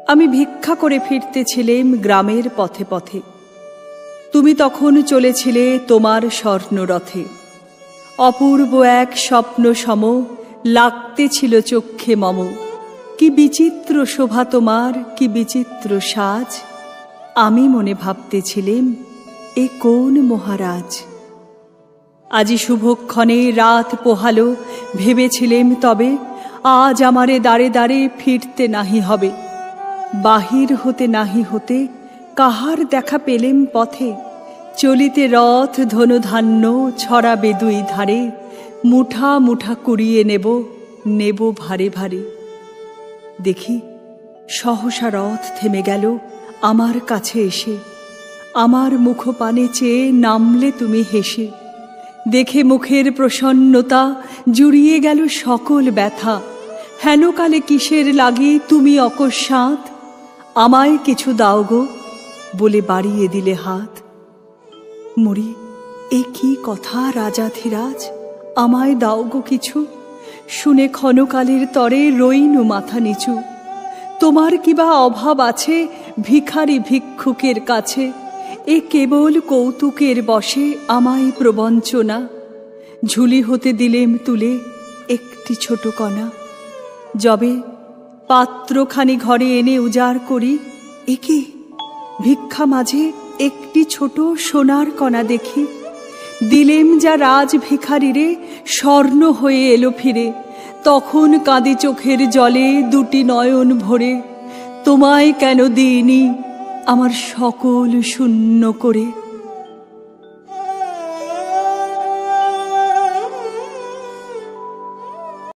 আমি ভিক্ষা করে ফিরতেছিলাম গ্রামের পথে পথে। তুমি তখন চলেছিলে তোমার স্বর্ণরথে। অপূর্ব এক স্বপ্ন সম লাগতেছিল চক্ষে মম। কি বিচিত্র শোভা তোমার, কি বিচিত্র সাজ। আমি মনে ভাবতেছিলাম, এ কোন মহারাজ। আজি শুভক্ষণে রাত পোহালো, ভেবেছিলেম তবে আজ আমারে দাঁড়ে দাঁড়ে ফিরতে নাহি হবে। বাহির হতে নাহি হতে কাহার দেখা পেলেম পথে। চলিতে রথ ধনুধান্য ছড়াবে দুই ধারে। মুঠা মুঠা কুড়িয়ে নেব, নেব ভারে ভারে। দেখি সহসা রথ থেমে গেল আমার কাছে এসে। আমার মুখপানে চেয়ে নামলে তুমি হেসে। দেখে মুখের প্রসন্নতা জুড়িয়ে গেল সকল ব্যথা। হেনকালে কিসের লাগে তুমি অকস্মাৎ, আমায় কিছু দাও গো বলে বাড়িয়ে দিলে হাত। মরি, এ কি কথা রাজাধিরাজ, আমায় দাও গো কিছু। শুনে ক্ষণকালের তরে রইনু মাথা নিচু। তোমার কিবা অভাব আছে ভিখারি ভিক্ষুকের কাছে। এ কেবল কৌতুকের বশে আমায় প্রবঞ্চনা। ঝুলি হতে দিলেম তুলে একটি ছোট কণা। যবে পাত্রখানি ঘরে এনে উজাড় করি, এ কি ভিক্ষা মাঝে একটি ছোট সোনার কণা দেখি। দিলেম যা রাজ ভিখারিরে, স্বর্ণ হয়ে এলো ফিরে। তখন কাঁদি চোখের জলে দুটি নয়ন ভরে। তোমায় কেন দিইনি আমার সকল শূন্য করে।